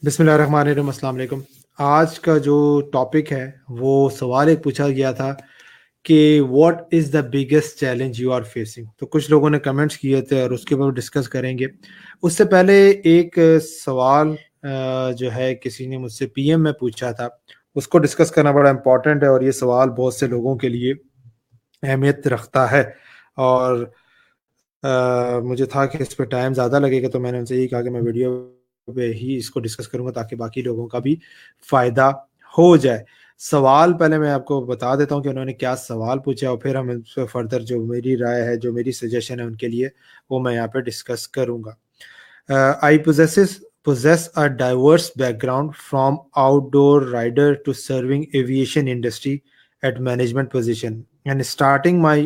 बिस्मिल्लाहिर्रहमानिर्रहीम, अस्सलाम वालेकुम। आज का जो टॉपिक है वो सवाल एक पूछा गया था कि what is the biggest challenge you are facing. तो कुछ लोगों ने कमेंट्स किए थे और उसके ऊपर डिस्कस करेंगे। उससे पहले एक सवाल जो है किसी ने मुझसे पीएम में पूछा था, उसको डिस्कस करना बड़ा इम्पोर्टेंट है और ये सवाल बहुत से लोगों के लिए अहमियत रखता है। और मुझे था कि इस पे टाइम ज़्यादा लगेगा, तो मैंने उनसे यही कहा कि मैं वीडियो पे ही इसको डिस्कस करूँगा ताकि बाकी लोगों का भी फ़ायदा हो जाए। सवाल पहले मैं आपको बता देता हूँ कि उन्होंने क्या सवाल पूछा और फिर हम इस पे फर्दर जो मेरी राय है, जो मेरी सजेशन है उनके लिए, वो मैं यहाँ पे डिस्कस करूँगा। I possess a diverse background from outdoor rider to serving aviation industry at management position and starting my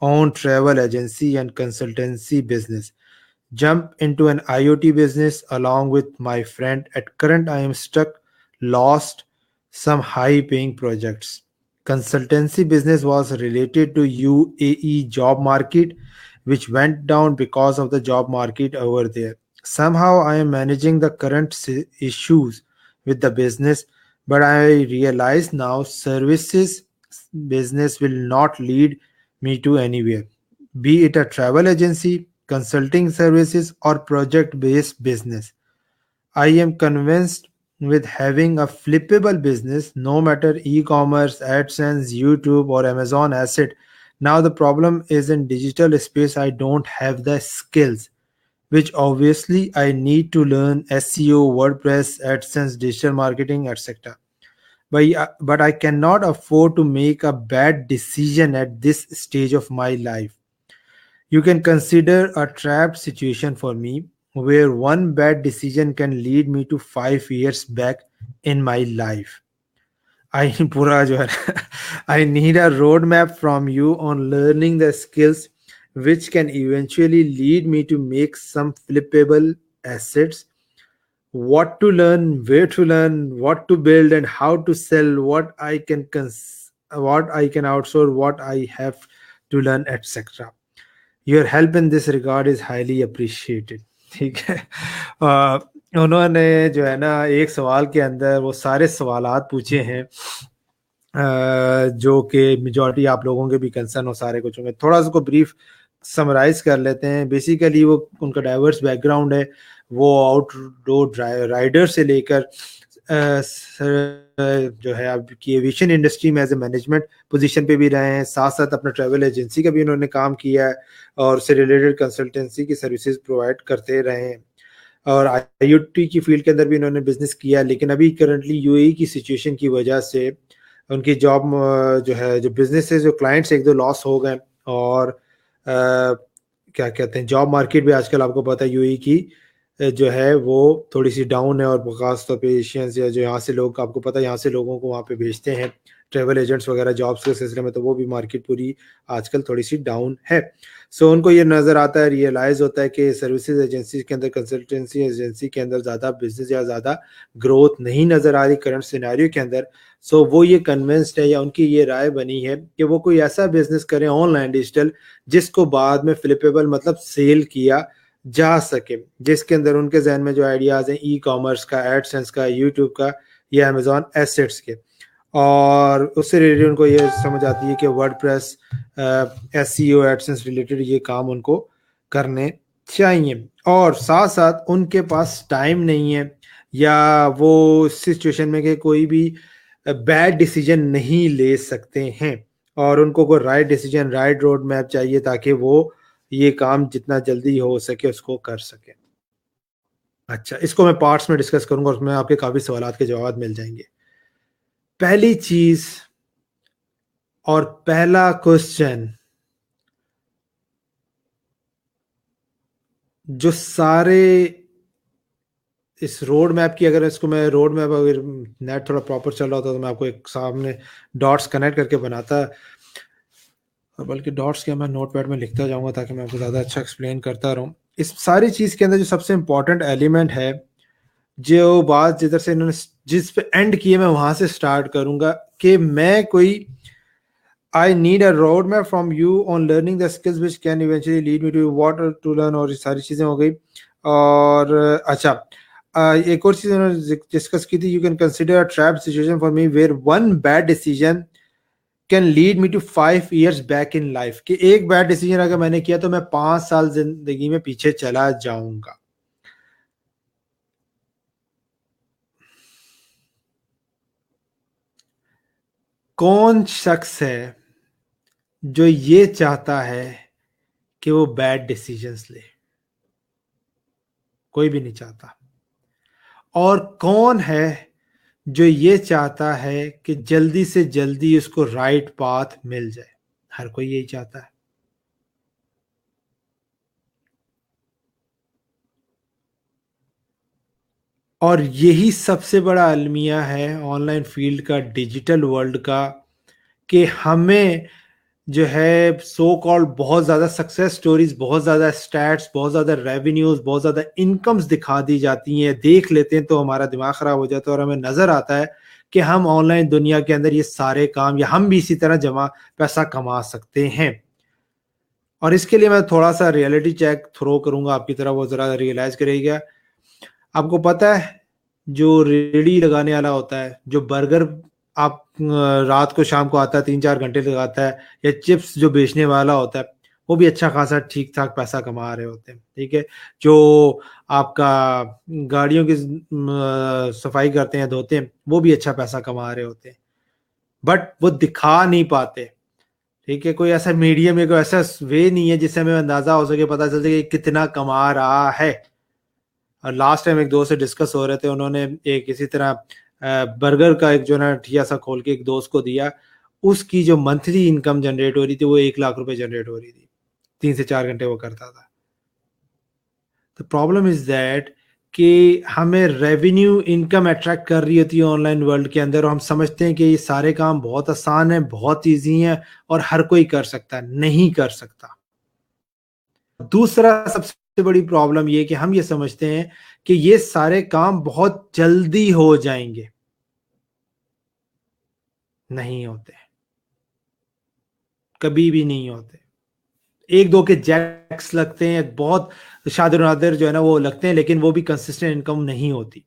own travel agency and consultancy business. Jump into an IoT business along with my friend. At current, I am stuck, lost some high paying projects. Consultancy business was related to UAE job market, which went down because of the job market over there. Somehow, I am managing the current issues with the business, but I realize now services business will not lead me to anywhere, be it a travel agency, consulting services, or project based business. I am convinced with having a flippable business, no matter e commerce, AdSense, YouTube, or Amazon asset. Now, the problem is in digital space, I don't have the skills, which obviously I need to learn SEO, WordPress, AdSense, digital marketing, etc. But I cannot afford to make a bad decision at this stage of my life. You can consider a trapped situation for me where one bad decision can lead me to 5 years back in my life. I पूरा जो है ना, I need a roadmap from you on learning the skills which can eventually lead me to make some flippable assets. What to learn, where to learn, what to build, and how to sell. What I can outsource, what I have to learn, etc. Your help in this regard is highly appreciated. ठीक है। अ, उन्होंने जो है ना एक सवाल के अंदर वो सारे सवालात पूछे हैं जो कि मेजॉरिटी आप लोगों के भी कंसर्न हो, सारे कुछ होंगे। थोड़ा सा उसको ब्रीफ समराइज कर लेते हैं। बेसिकली वो उनका डाइवर्स बैकग्राउंड है। वो आउटडोर राइडर से लेकर जो है आपकी एविएशन इंडस्ट्री में एज ए मैनेजमेंट पोजीशन पे भी रहे हैं, साथ साथ अपना ट्रैवल एजेंसी का भी उन्होंने काम किया है और उससे रिलेटेड कंसल्टेंसी की सर्विसेज प्रोवाइड करते रहे हैं। और आईओटी की फील्ड के अंदर भी इन्होंने बिजनेस किया, लेकिन अभी करंटली यूएई की सिचुएशन की वजह से उनकी जॉब जो है, जो बिजनेस है, जो क्लाइंट्स एक दो लॉस हो गए। और क्या कहते हैं, जॉब मार्केट भी आजकल आपको पता है यूएई की जो है वो थोड़ी सी डाउन है। और खास तौर पे एशियंस या जो यहाँ से लोग, आपको पता है यहाँ से लोगों को वहाँ पे भेजते हैं ट्रेवल एजेंट्स वगैरह जॉब्स के सिलसिले में, तो वो भी मार्केट पूरी आजकल थोड़ी सी डाउन है। सो उनको ये नज़र आता है, रियलाइज़ होता है कि सर्विसेज एजेंसी के अंदर, कंसल्टेंसी एजेंसी के अंदर ज़्यादा बिजनेस या ज़्यादा ग्रोथ नहीं नज़र आ रही करंट सिनेरियो के अंदर। सो वो ये कन्विंस्ड है, या उनकी ये राय बनी है कि वो कोई ऐसा बिजनेस करें ऑनलाइन डिजिटल जिसको बाद में फ्लिपेबल मतलब सेल किया जा सके, जिसके अंदर उनके जहन में जो आइडियाज़ हैं ई कॉमर्स का, एडसेंस का, यूट्यूब का या अमेजॉन एसेट्स के। और उससे रिलेटेड उनको ये समझ आती है कि वर्डप्रेस, एसईओ, एडसेंस रिलेटेड ये काम उनको करने चाहिए। और साथ साथ उनके पास टाइम नहीं है, या वो सिचुएशन में कि कोई भी बैड डिसीजन नहीं ले सकते हैं, और उनको कोई right decision, right road map चाहिए ताकि वो ये काम जितना जल्दी हो सके उसको कर सके। अच्छा, इसको मैं पार्ट्स में डिस्कस करूंगा और उसमें आपके काफ़ी सवालात के जवाब मिल जाएंगे। पहली चीज़ और पहला क्वेश्चन, जो सारे इस रोड मैप की, अगर इसको मैं रोड मैप, अगर नेट थोड़ा प्रॉपर चल रहा होता तो मैं आपको एक सामने डॉट्स कनेक्ट करके बनाता, और बल्कि डॉट्स क्या, मैं नोट पैड में लिखता जाऊंगा ताकि मैं आपको ज़्यादा अच्छा एक्सप्लेन करता रहूं। इस सारी चीज़ के अंदर जो सबसे इंपॉर्टेंट एलिमेंट है, जो बात जिधर से इन्होंने जिस पे एंड किए, मैं वहां से स्टार्ट करूंगा कि मैं कोई I need a road map from you on learning the skills which can eventually lead me to what to learn, और ये सारी चीज़ें हो गई। और अच्छा, एक और चीज उन्होंने डिस्कस की थी, you can consider a trap situation for me where one bad decision can lead me to 5 years back in life, कि एक बैड डिसीजन अगर मैंने किया तो मैं 5 साल जिंदगी में पीछे चला जाऊंगा। कौन शख्स है जो ये चाहता है कि वो बैड डिसीजंस ले? कोई भी नहीं चाहता। और कौन है जो ये चाहता है कि जल्दी से जल्दी उसको राइट पाथ मिल जाए? हर कोई यही चाहता है। और यही सबसे बड़ा अलमिया है ऑनलाइन फील्ड का, डिजिटल वर्ल्ड का, कि हमें जो है सो कॉल्ड बहुत ज़्यादा सक्सेस स्टोरीज, बहुत ज़्यादा स्टैट्स, बहुत ज़्यादा रेवेन्यूज, बहुत ज़्यादा इनकम्स दिखा दी जाती हैं। देख लेते हैं तो हमारा दिमाग ख़राब हो जाता है और हमें नज़र आता है कि हम ऑनलाइन दुनिया के अंदर ये सारे काम, या हम भी इसी तरह जमा पैसा कमा सकते हैं। और इसके लिए मैं थोड़ा सा रियलिटी चेक थ्रो करूंगा आपकी तरफ, वो ज़रा रियलाइज़ करेगा। आपको पता है जो रेड़ी लगाने वाला होता है, जो बर्गर आप रात को शाम को आता है 3-4 घंटे लगाता है, या चिप्स जो बेचने वाला होता है, वो भी अच्छा खासा ठीक ठाक पैसा कमा रहे होते हैं, ठीक है। जो आपका गाड़ियों की सफाई करते हैं, धोते हैं, वो भी अच्छा पैसा कमा रहे होते हैं, बट वो दिखा नहीं पाते, ठीक है। कोई ऐसा मीडियम या कोई ऐसा वे नहीं है जिससे हमें अंदाजा हो सके, पता चल सके कि कितना कमा रहा है। और लास्ट टाइम एक दोस्त से डिस्कस हो रहे थे, उन्होंने एक इसी तरह बर्गर का एक जो ना ठिया सा खोल के एक दोस्त को दिया, उसकी जो मंथली इनकम जनरेट हो रही थी वो 1 लाख रुपए जनरेट हो रही थी, 3 से 4 घंटे वो करता था। द प्रॉब्लम इज दैट कि हमें रेवेन्यू इनकम अट्रैक्ट कर रही होती है ऑनलाइन वर्ल्ड के अंदर, और हम समझते हैं कि ये सारे काम बहुत आसान है, बहुत ईजी है और हर कोई कर सकता है। नहीं कर सकता। दूसरा सबसे बड़ी प्रॉब्लम ये कि हम ये समझते हैं कि ये सारे काम बहुत जल्दी हो जाएंगे। नहीं होते, कभी भी नहीं होते। एक दो के जैक्स लगते हैं, बहुत शादिर नादिर जो है ना वो लगते हैं, लेकिन वो भी कंसिस्टेंट इनकम नहीं होती।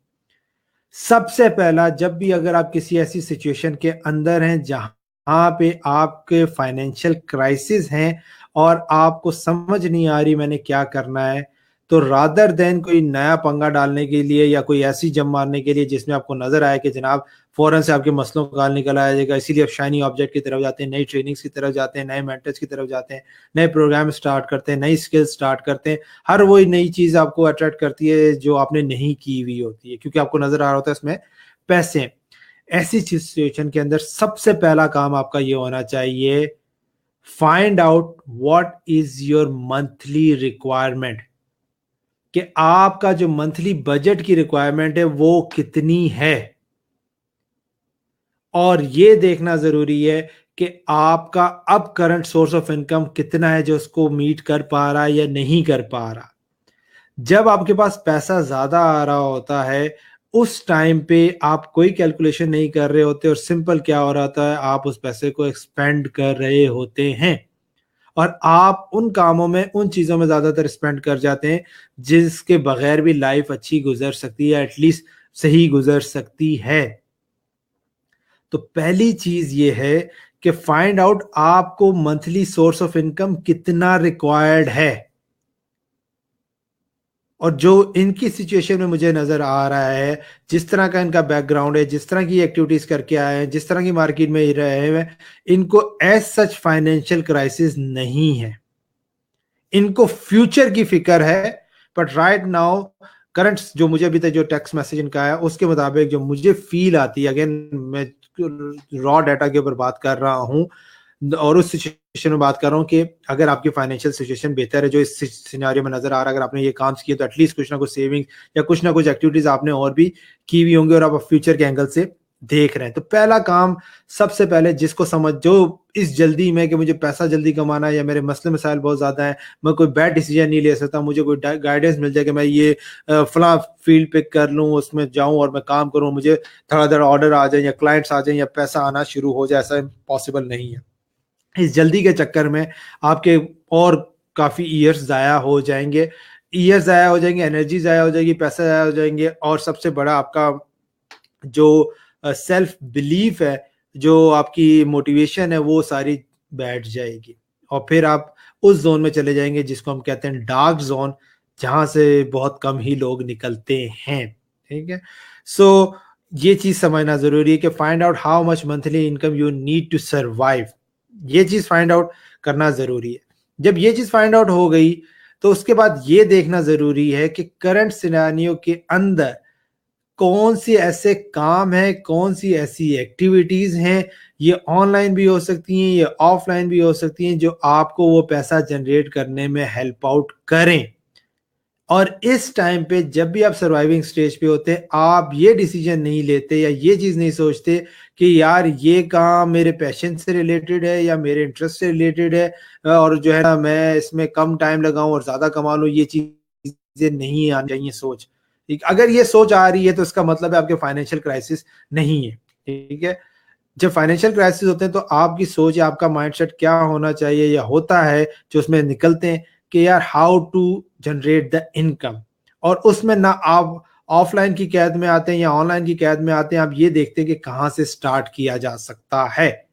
सबसे पहला, जब भी अगर आप किसी ऐसी सिचुएशन के अंदर हैं जहां पे आपके फाइनेंशियल क्राइसिस हैं और आपको समझ नहीं आ रही मैंने क्या करना है, तो रादर देन कोई नया पंगा डालने के लिए या कोई ऐसी जम मारने के लिए जिसमें आपको नजर आए कि जनाब फौरन से आपके मसलों का हल निकल आ जाएगा, इसीलिए आप शाइनी ऑब्जेक्ट की तरफ जाते हैं, नई ट्रेनिंग्स की तरफ जाते हैं, नए मेंटर्स की तरफ जाते हैं, नए प्रोग्राम स्टार्ट करते हैं, नई स्किल्स स्टार्ट करते हैं। हर वही नई चीज आपको अट्रैक्ट करती है जो आपने नहीं की हुई होती है, क्योंकि आपको नजर आ रहा होता है इसमें पैसे हैं। ऐसी सिचुएशन के अंदर सबसे पहला काम आपका ये होना चाहिए, find out what is your monthly requirement, कि आपका जो मंथली बजट की रिक्वायरमेंट है वो कितनी है। और ये देखना जरूरी है कि आपका अब करंट सोर्स ऑफ इनकम कितना है जो उसको मीट कर पा रहा है या नहीं कर पा रहा। जब आपके पास पैसा ज्यादा आ रहा होता है, उस टाइम पे आप कोई कैलकुलेशन नहीं कर रहे होते, और सिंपल क्या हो रहा होता है, आप उस पैसे को एक्सपेंड कर रहे होते हैं और आप उन कामों में, उन चीजों में ज्यादातर स्पेंड कर जाते हैं जिसके बगैर भी लाइफ अच्छी गुजर सकती है, एटलीस्ट सही गुजर सकती है। तो पहली चीज ये है कि फाइंड आउट आपको मंथली सोर्स ऑफ इनकम कितना रिक्वायर्ड है। और जो इनकी सिचुएशन में मुझे नजर आ रहा है, जिस तरह का इनका बैकग्राउंड है, जिस तरह की एक्टिविटीज करके आए हैं, जिस तरह की मार्केट में रहे हैं, इनको एज सच फाइनेंशियल क्राइसिस नहीं है। इनको फ्यूचर की फिक्र है, बट राइट नाउ करंट जो मुझे अभी तक जो टेक्स्ट मैसेज इनका है उसके मुताबिक जो मुझे फील आती है, अगेन मैं रॉ डाटा के ऊपर बात कर रहा हूं और उस सिचुएशन में बात कर रहा हूं कि अगर आपकी फाइनेंशियल सिचुएशन बेहतर है, जो इस सिनेरियो में नजर आ रहा है, अगर आपने ये काम किए तो एटलीस्ट कुछ ना कुछ सेविंग या कुछ ना कुछ एक्टिविटीज आपने और भी की हुई होंगी और आप फ्यूचर के एंगल से देख रहे हैं। तो पहला काम सबसे पहले, जिसको समझ, जो इस जल्दी में कि मुझे पैसा जल्दी कमाना है या मेरे मसले मसाइल बहुत ज्यादा है, मैं कोई बैड डिसीजन नहीं ले सकता, मुझे कोई गाइडेंस मिल जाए कि मैं ये फला फील्ड पिक कर लूँ, उसमें जाऊं और मैं काम करूं, मुझे धड़ाधड़ ऑर्डर आ जाए या क्लाइंट्स आ जाए या पैसा आना शुरू हो जाए, ऐसा पॉसिबल नहीं है। इस जल्दी के चक्कर में आपके और काफी ईयर्स जाया हो जाएंगे। ईयर ज़ाया हो जाएंगे, एनर्जी ज़ाया हो जाएगी, पैसा ज़ाया हो जाएंगे, और सबसे बड़ा आपका जो सेल्फ बिलीफ है, जो आपकी मोटिवेशन है, वो सारी बैठ जाएगी, और फिर आप उस जोन में चले जाएंगे जिसको हम कहते हैं डार्क जोन, जहाँ से बहुत कम ही लोग निकलते हैं। ठीक है, सो ये चीज़ समझना ज़रूरी है कि find out how much monthly income you need to survive. ये चीज़ फाइंड आउट करना ज़रूरी है। जब ये चीज़ फाइंड आउट हो गई, तो उसके बाद ये देखना ज़रूरी है कि करंट सिनेरियो के अंदर कौन सी ऐसे काम है, कौन सी ऐसी एक्टिविटीज हैं, ये ऑनलाइन भी हो सकती हैं, ये ऑफलाइन भी हो सकती हैं, जो आपको वो पैसा जनरेट करने में हेल्प आउट करें। और इस टाइम पे जब भी आप सर्वाइविंग स्टेज पे होते हैं, आप ये डिसीजन नहीं लेते या ये चीज़ नहीं सोचते कि यार ये काम मेरे पैशन से रिलेटेड है या मेरे इंटरेस्ट से रिलेटेड है, और जो है ना मैं इसमें कम टाइम लगाऊं और ज़्यादा कमा लूं, ये चीज़ें नहीं आनी चाहिए सोच। ठीक, अगर ये सोच आ रही है तो इसका मतलब है आपके फाइनेंशियल क्राइसिस नहीं है। ठीक है, जब फाइनेंशियल क्राइसिस होते हैं तो आपकी सोच या आपका माइंडसेट क्या होना चाहिए या होता है, जो उसमें निकलते हैं कि यार how to generate the income, और उसमें ना आप ऑफलाइन की कैद में आते हैं या ऑनलाइन की कैद में आते हैं, आप ये देखते हैं कि कहाँ से स्टार्ट किया जा सकता है,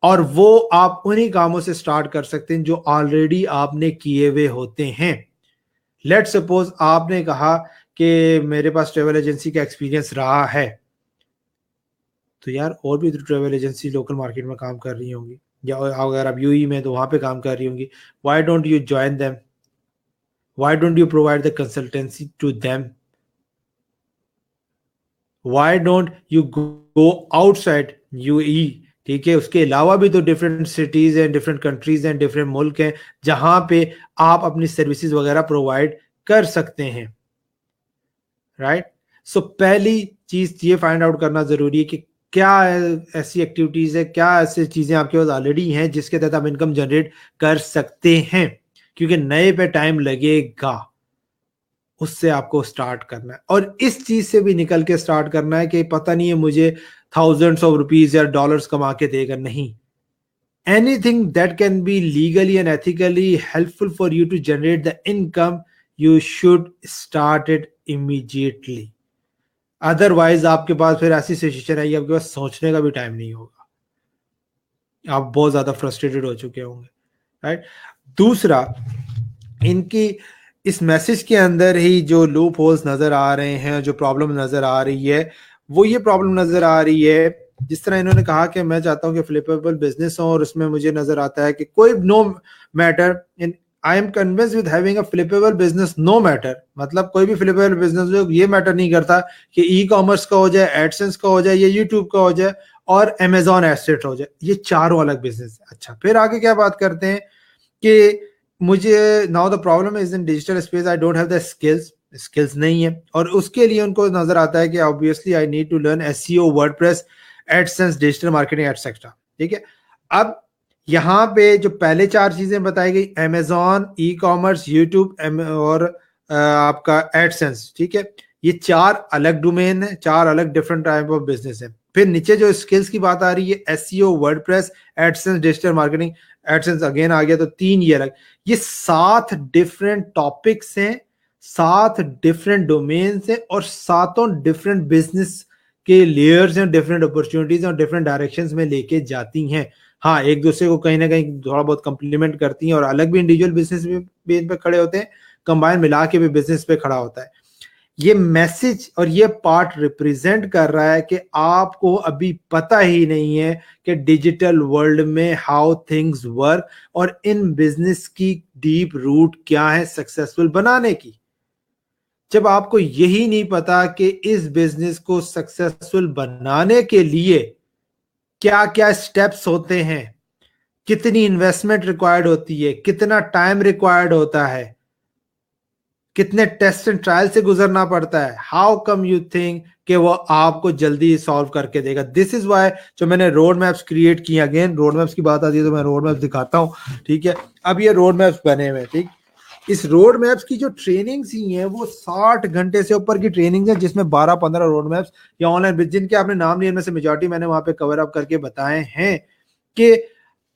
और वो आप उन्हीं कामों से स्टार्ट कर सकते हैं जो ऑलरेडी आपने किए हुए होते हैं। लेट सपोज आपने कहा कि मेरे पास ट्रेवल एजेंसी का एक्सपीरियंस रहा है, तो यार और भी तो ट्रेवल एजेंसी लोकल मार्केट में काम कर रही होंगी, या अगर आप यूई में तो वहां पे काम कर रही होंगी। Why don't you join them, why don't you provide the consultancy to them, why don't you go outside UAE. ठीक है, उसके अलावा भी तो डिफरेंट सिटीज हैं, डिफरेंट कंट्रीज हैं, डिफरेंट मुल्क हैं, जहां पे आप अपनी सर्विसेज वगैरह प्रोवाइड कर सकते हैं। राइट, सो पहली चीज ये फाइंड आउट करना जरूरी है कि क्या ऐसी एक्टिविटीज है, क्या ऐसी चीजें आपके पास ऑलरेडी हैं जिसके तहत आप इनकम जनरेट कर सकते हैं, क्योंकि नए पे टाइम लगेगा, उससे आपको स्टार्ट करना है। और इस चीज से भी निकल के स्टार्ट करना है कि पता नहीं है मुझे थाउजेंड्स ऑफ रुपीज या डॉलर्स कमा के देगा, नहीं। Anything that can be legally and ethically helpful for you to generate the income, you should start it immediately. Otherwise आपके पास फिर ऐसी सिचुएशन आएगी, आपके पास सोचने का भी टाइम नहीं होगा, आप बहुत ज्यादा फ्रस्ट्रेटेड हो चुके होंगे। राइट, दूसरा, इनकी इस मैसेज के अंदर ही जो लूप होल्स नजर आ रहे हैं, जो प्रॉब्लम नजर आ रही है, वो ये प्रॉब्लम नजर आ रही है, जिस तरह इन्होंने कहा कि मैं चाहता हूं कि फ्लिपेबल बिजनेस हो, और उसमें मुझे नजर आता है कि कोई no matter in, I am convince with having a flippable business no matter, मतलब कोई भी फ्लिपेबल बिजनेस हो, ये मैटर नहीं करता कि ई कॉमर्स का हो जाए, एडसेंस का हो जाए, या यूट्यूब का हो जाए, और अमेजॉन एसेट हो जाए, ये चारों अलग बिजनेस है। अच्छा, फिर आगे क्या बात करते हैं कि मुझे now the problem is in digital space, I don't have the skills, skills नहीं है, और उसके लिए उनको नजर आता है कि obviously I need to learn SEO, WordPress, AdSense, digital marketing etcetera. ठीक है, अब यहाँ पे जो पहले चार चीजें बताई गई, अमेजॉन, ई कॉमर्स, यूट्यूब और आपका एडसेंस, ठीक है, ये चार अलग डोमेन है, चार अलग डिफरेंट टाइप ऑफ बिजनेस है। फिर नीचे जो स्किल्स की बात आ रही है, SEO, WordPress, AdSense, digital marketing, AdSense again आ गया, तो तीन ये अलग, ये सात डिफरेंट टॉपिक्स हैं, सात डिफरेंट डोमेन्स हैं, और सातों डिफरेंट बिजनेस के लेयर्स हैं, डिफरेंट अपॉर्चुनिटीज और डिफरेंट डायरेक्शंस में लेके जाती हैं। हाँ, एक दूसरे को कहीं ना कहीं थोड़ा बहुत कंप्लीमेंट करती हैं, और अलग भी इंडिविजुअल बिजनेस भी इन पे खड़े होते हैं, कंबाइन मिला के भी बिजनेस पे खड़ा होता है। ये मैसेज और ये पार्ट रिप्रेजेंट कर रहा है कि आपको अभी पता ही नहीं है कि डिजिटल वर्ल्ड में हाउ थिंग्स वर्क, और इन बिजनेस की डीप रूट क्या है सक्सेसफुल बनाने की। जब आपको यही नहीं पता कि इस बिजनेस को सक्सेसफुल बनाने के लिए क्या क्या स्टेप्स होते हैं, कितनी इन्वेस्टमेंट रिक्वायर्ड होती है, कितना टाइम रिक्वायर्ड होता है, कितने टेस्ट एंड ट्रायल से गुजरना पड़ता है, हाउ कम यू थिंक कि वो आपको जल्दी सॉल्व करके देगा। दिस इज वाई जो मैंने रोड मैप्स क्रिएट किए, अगेन रोड मैप्स की बात आती है तो मैं रोड मैप्स दिखाता हूँ। ठीक है, अब ये रोड मैप्स बने हुए, ठीक, इस रोड मैप्स की जो ट्रेनिंग्स ही हैं वो 60 घंटे से ऊपर की ट्रेनिंग है, जिसमें 12-15 रोड मैप्स या ऑनलाइन, जिनके आपने नाम लिए, इनमें से मेजॉरिटी मैंने वहां पे कवर अप करके बताए हैं कि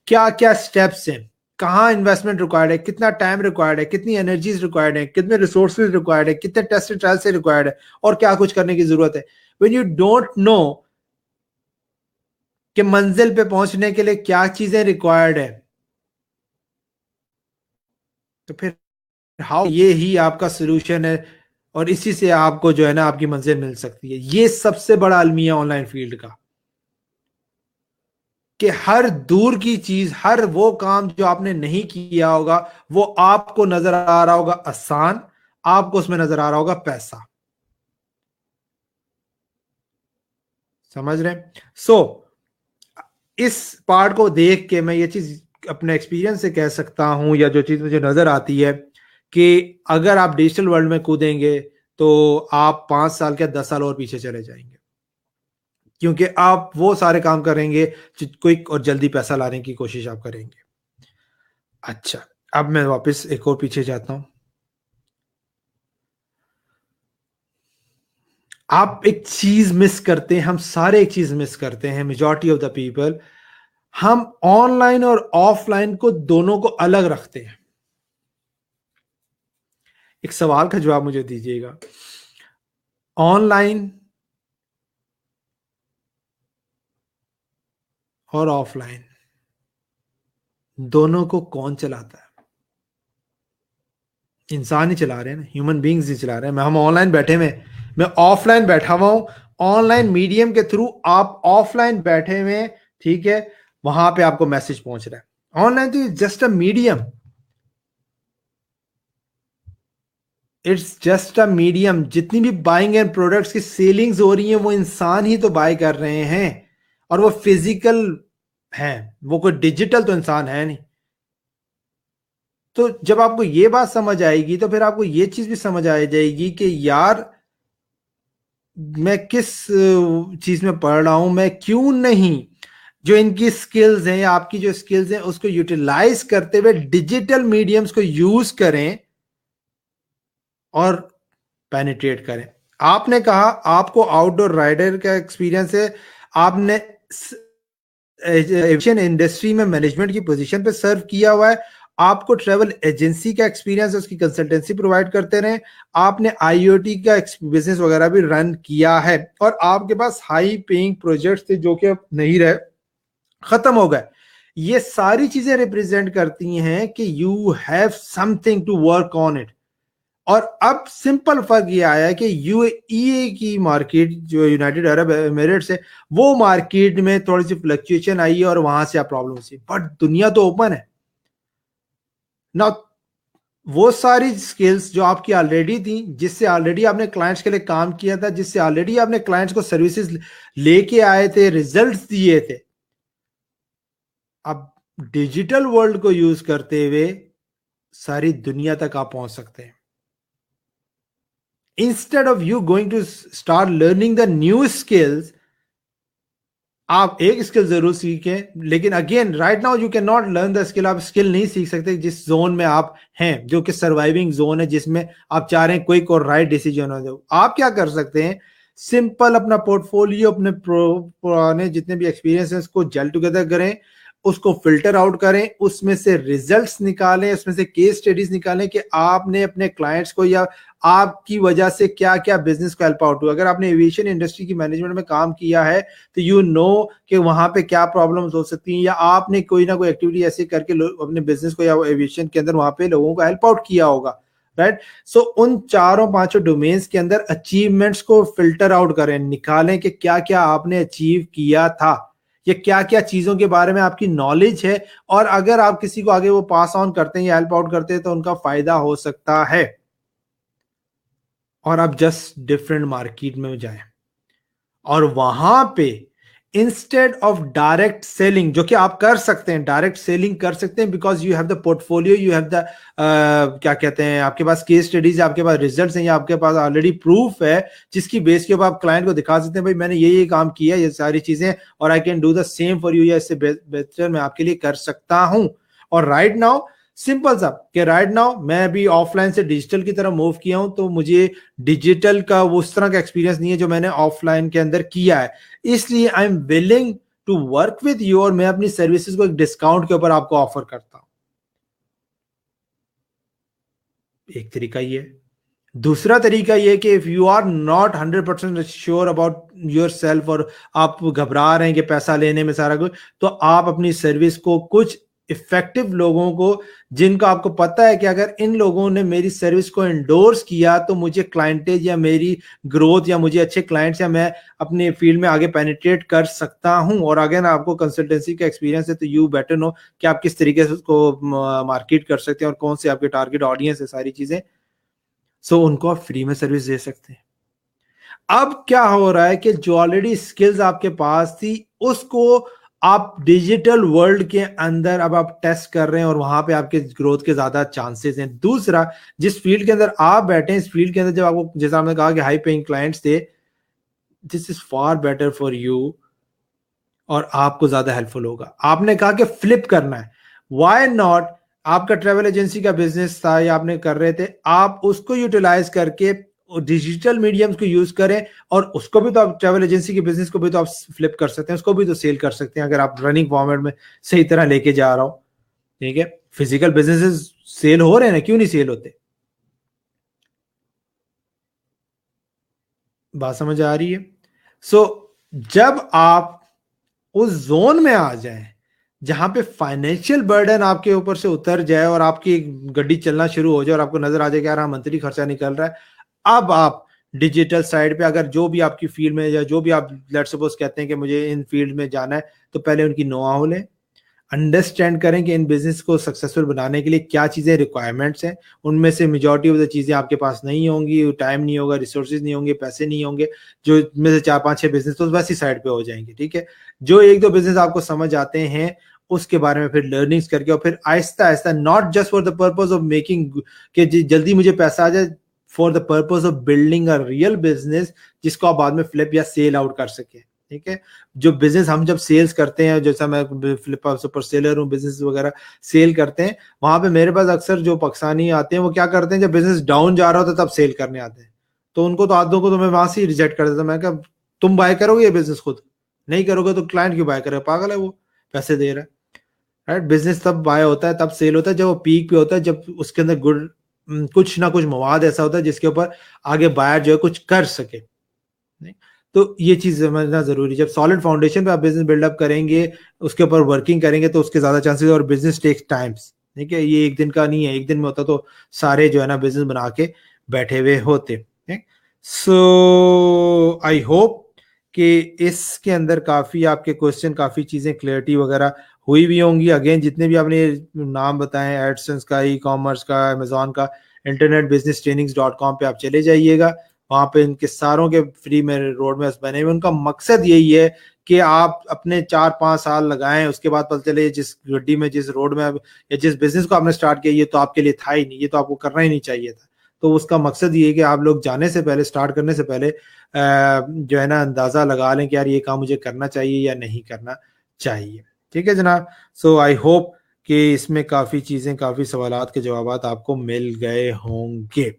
क्या क्या स्टेप्स हैं, कहाँ इन्वेस्टमेंट रिक्वायर्ड है, कितना टाइम रिक्वायर्ड है, कितनी एनर्जीज रिक्वायर्ड है, कितने रिसोर्सेज रिक्वायर्ड है, कितने टेस्ट ट्रायल से रिक्वायर्ड है, और क्या कुछ करने की जरूरत है। व्हेन यू डोंट नो कि मंजिल पे पहुंचने के लिए क्या चीजें रिक्वायर्ड है, तो फिर हाउ, ये ही आपका सोल्यूशन है, और इसी से आपको जो है ना आपकी मंजिल मिल सकती है। ये सबसे बड़ा अलमिया ऑनलाइन फील्ड का, कि हर दूर की चीज, हर वो काम जो आपने नहीं किया होगा, वो आपको नजर आ रहा होगा आसान, आपको उसमें नजर आ रहा होगा पैसा। समझ रहे हैं? इस पार्ट को देख के मैं ये चीज अपने एक्सपीरियंस से कह सकता हूं, या जो चीज मुझे नजर आती है, कि अगर आप डिजिटल वर्ल्ड में कूदेंगे तो आप 5 साल के 10 साल और पीछे चले जाएंगे, क्योंकि आप वो सारे काम करेंगे जो क्विक और जल्दी पैसा लाने की कोशिश आप करेंगे। अच्छा, अब मैं वापस एक और पीछे जाता हूं। आप एक चीज मिस करते हैं, हम सारे एक चीज मिस करते हैं, मेजॉरिटी ऑफ द पीपल। हम ऑनलाइन और ऑफलाइन को दोनों को अलग रखते हैं। एक सवाल का जवाब मुझे दीजिएगा, ऑनलाइन और ऑफलाइन दोनों को कौन चलाता है? इंसान ही चला रहे हैं ना, ह्यूमन बींग्स ही चला रहे हैं। मैं हम ऑनलाइन बैठे हुए, मैं ऑफलाइन बैठा हुआ हूं, ऑनलाइन मीडियम के थ्रू आप ऑफलाइन बैठे हुए, ठीक है, वहां पे आपको मैसेज पहुंच रहा है। ऑनलाइन तो just a medium, it's just a medium. जितनी भी बाइंग एंड प्रोडक्ट्स की सेलिंग्स हो रही हैं, वो इंसान ही तो बाय कर रहे हैं, और वो फिजिकल हैं, वो कोई डिजिटल तो इंसान है नहीं। तो जब आपको ये बात समझ आएगी, तो फिर आपको ये चीज भी समझ आ जाएगी कि यार मैं किस चीज में पढ़ रहा हूं, मैं क्यों नहीं जो इनकी स्किल्स हैं या आपकी जो स्किल्स हैं उसको यूटिलाइज करते हुए डिजिटल मीडियम्स को यूज करें और पेनिट्रेट करें। आपने कहा आपको आउटडोर राइडर का एक्सपीरियंस है, आपने एविएशन इंडस्ट्री में मैनेजमेंट की पोजीशन पे सर्व किया हुआ है, आपको ट्रैवल एजेंसी का एक्सपीरियंस है, उसकी कंसल्टेंसी प्रोवाइड करते रहे, आपने आईओटी का बिजनेस वगैरह भी रन किया है, और आपके पास हाई पेइंग प्रोजेक्ट्स थे जो कि अब नहीं रहे, खत्म हो गए। ये सारी चीजें रिप्रेजेंट करती हैं कि you have something to work on it. और अब सिंपल फर्क ये आया है कि यूएई की मार्केट जो यूनाइटेड अरब एमिरेट्स है, वो मार्केट में थोड़ी सी फ्लक्चुएशन आई है और वहां से आप प्रॉब्लम सी, बट दुनिया तो ओपन है ना। वो सारी स्किल्स जो आपकी ऑलरेडी थी, जिससे ऑलरेडी आपने क्लाइंट्स के लिए काम किया था, जिससे ऑलरेडी आपने क्लाइंट्स को सर्विसेज लेके आए थे, रिजल्ट्स दिए थे, अब डिजिटल वर्ल्ड को यूज करते हुए सारी दुनिया तक आप पहुंच सकते हैं। Instead of you going to start learning the new skills, आप एक स्किल जरूर सीखें, लेकिन again right now you can not learn the skill. आप स्किल नहीं सीख सकते जिस जोन में आप हैं, जो कि सर्वाइविंग जोन है, जिसमें आप चाह रहे हैं क्विक और राइट डिसीजन हो जाए। आप क्या कर सकते हैं, सिंपल अपना पोर्टफोलियो, अपने पुराने जितने भी एक्सपीरियंस है उसको जेल टुगेदर करें, उसको फिल्टर आउट करें, उसमें से रिजल्ट्स निकालें, उसमें से केस स्टडीज निकालें कि आपने अपने क्लाइंट्स को या आपकी वजह से क्या क्या बिजनेस को हेल्प आउट हुआ। अगर आपने एविएशन इंडस्ट्री की मैनेजमेंट में काम किया है तो यू नो कि वहां पे क्या प्रॉब्लम्स हो सकती हैं, या आपने कोई ना कोई एक्टिविटी ऐसे करके अपने बिजनेस को या एविएशन के अंदर वहां पे लोगों को हेल्प आउट किया होगा, राइट। सो उन चारों पांचों डोमेन्स के अंदर अचीवमेंट्स को फिल्टर आउट करें, निकालें कि क्या क्या आपने अचीव किया था, या क्या क्या चीजों के बारे में आपकी नॉलेज है, और अगर आप किसी को आगे वो पास ऑन करते हैं या हेल्प आउट करते हैं तो उनका फायदा हो सकता है। और आप जस्ट डिफरेंट मार्केट में जाएं, और वहां पे इंस्टेड ऑफ डायरेक्ट सेलिंग, जो कि आप कर सकते हैं, डायरेक्ट सेलिंग कर सकते हैं, because you have the portfolio, you have the क्या कहते हैं, आपके पास केस स्टडीज, आपके पास रिजल्ट्स हैं, या आपके पास ऑलरेडी प्रूफ है जिसकी बेस के ऊपर आप क्लाइंट को दिखा सकते हैं, भाई मैंने ये काम किया, ये सारी चीजें, और I can do the same for you, या इससे बेहतर मैं आपके लिए कर सकता हूं। और राइट नाउ सिंपल सा कि राइट नाउ मैं भी ऑफलाइन से डिजिटल की तरफ मूव किया हूं, तो मुझे डिजिटल का वो उस तरह का एक्सपीरियंस नहीं है जो मैंने ऑफलाइन के अंदर किया है, इसलिए I am willing to work with you, और मैं अपनी सर्विसेज को एक डिस्काउंट के ऊपर आपको ऑफर करता हूं। एक तरीका ये है। दूसरा तरीका ये है कि if you are not 100% sure about yourself और आप घबरा रहे हैं कि पैसा लेने में सारा कुछ, तो आप अपनी सर्विस को कुछ इफेक्टिव लोगों को, जिनको आपको पता है कि अगर इन लोगों ने मेरी सर्विस को एंडोर्स किया तो मुझे क्लाइंटेज या मेरी ग्रोथ या मुझे अच्छे क्लाइंट्स या मैं अपने फील्ड में आगे पेनिट्रेट कर सकता हूं। और अगर आपको कंसल्टेंसी का एक्सपीरियंस है तो यू बेटर नो कि आप किस तरीके से उसको मार्केट कर सकते हैं और कौन से आपके टारगेट ऑडियंस है, सारी चीजें। सो उनको आप फ्री में सर्विस दे सकते हैं। अब क्या हो रहा है कि जो ऑलरेडी स्किल्स आपके पास थी उसको आप डिजिटल वर्ल्ड के अंदर अब आप टेस्ट कर रहे हैं और वहां पे आपके ग्रोथ के ज्यादा चांसेस हैं। दूसरा, जिस फील्ड के अंदर आप बैठे हैं, इस फील्ड के अंदर जब आपको, जैसा आपने कहा कि हाई पेइंग क्लाइंट्स थे, this is far better for you और आपको ज्यादा हेल्पफुल होगा। आपने कहा कि फ्लिप करना है, व्हाई नॉट? आपका ट्रेवल एजेंसी का बिजनेस था या आपने कर रहे थे, आप उसको यूटिलाइज करके डिजिटल मीडियम्स को यूज करें और उसको भी तो आप ट्रेवल एजेंसी के बिजनेस को भी तो आप फ्लिप कर सकते हैं, उसको भी तो सेल कर सकते हैं अगर आप रनिंग फॉर्मेट में सही तरह लेके जा रहा हो। ठीक है, फिजिकल बिजनेसेस सेल हो रहे हैं ना, क्यों नहीं सेल होते? बात समझ आ रही है? सो जब आप उस जोन में आ जाएं जहां पे फाइनेंशियल बर्डन आपके ऊपर से उतर जाए और आपकी गड्डी चलना शुरू हो जाए और आपको नजर आ जाए कि यार हाँ, मंथली खर्चा निकल रहा है, अब आप डिजिटल साइड पे, अगर जो भी आपकी फील्ड में या जो भी आप लेट्स सपोज कहते हैं कि मुझे इन फील्ड में जाना है, तो पहले उनकी नो हाउ लें, अंडरस्टैंड करें कि इन बिजनेस को सक्सेसफुल बनाने के लिए क्या चीज़ें रिक्वायरमेंट्स हैं। उनमें से मेजॉरिटी ऑफ द चीज़ें आपके पास नहीं होंगी, टाइम नहीं होगा, रिसोर्सेज नहीं होंगे, पैसे नहीं होंगे। जो में से 4-5-6 बिजनेस तो वैसी साइड पे हो जाएंगे। ठीक है, जो 1-2 बिजनेस आपको समझ आते हैं उसके बारे में फिर लर्निंग्स करके और फिर Aahista Aahista, not just for the purpose of making कि जल्दी मुझे पैसा आ जाए, for the purpose of building a real business जिसको आप बाद में फ्लिप या सेल आउट कर सके। ठीक है, जो बिजनेस हम जब सेल्स करते हैं, जैसा मैं फ्लिपकार्ट सुपर सेलर हूँ, बिजनेस वगैरह सेल करते हैं, वहां पे मेरे पास अक्सर जो पाकिस्तानी आते हैं वो क्या करते हैं, जब बिजनेस डाउन जा रहा होता है तब सेल करने आते हैं। तो उनको तो आदतों को तो मैं वहां से ही रिजेक्ट कर देता। मैं कहा तुम बाय करोगे ये बिजनेस, खुद नहीं करोगे तो क्लाइंट क्यों बाय करेगा? पागल है वो, पैसे दे रहा है। राइट, बिजनेस तब बाय होता है, तब सेल होता है जब वो पीक पे होता है, जब उसके अंदर गुड कुछ ना कुछ मवाद ऐसा होता है जिसके ऊपर आगे बायर जो है कुछ कर सके। नहीं, तो ये चीज समझना जरूरी। जब सॉलिड फाउंडेशन पे आप बिजनेस बिल्डअप करेंगे, उसके ऊपर वर्किंग करेंगे, तो उसके ज्यादा चांसेस। और बिजनेस टेक्स टाइम्स, ठीक है, ये एक दिन का नहीं है। एक दिन में होता तो सारे जो है ना बिजनेस बना के बैठे हुए होते। सो आई होप कि इसके अंदर काफी आपके क्वेश्चन, काफी चीजें क्लियरिटी वगैरह हुई भी होंगी। अगेन, जितने भी आपने नाम बताए, एडसेंस का, ई कॉमर्स का, अमेजोन का, इंटरनेट बिजनेस ट्रेनिंग्स .com पे आप चले जाइएगा। वहां पे इनके सारों के फ्री में रोड मैप्स बने हुए। उनका मकसद यही है कि आप अपने 4-5 साल लगाएं, उसके बाद पता चले जिस गड्डी में, जिस रोड में या जिस बिजनेस को आपने स्टार्ट किया, ये तो आपके लिए था ही नहीं, ये तो आपको करना ही नहीं चाहिए था। तो उसका मकसद ये है कि आप लोग जाने से पहले, स्टार्ट करने से पहले जो है ना अंदाजा लगा लें कि यार ये काम मुझे करना चाहिए या नहीं करना चाहिए। ठीक है जनाब, सो आई होप कि इसमें काफ़ी चीज़ें, काफ़ी सवालात के जवाब आपको मिल गए होंगे।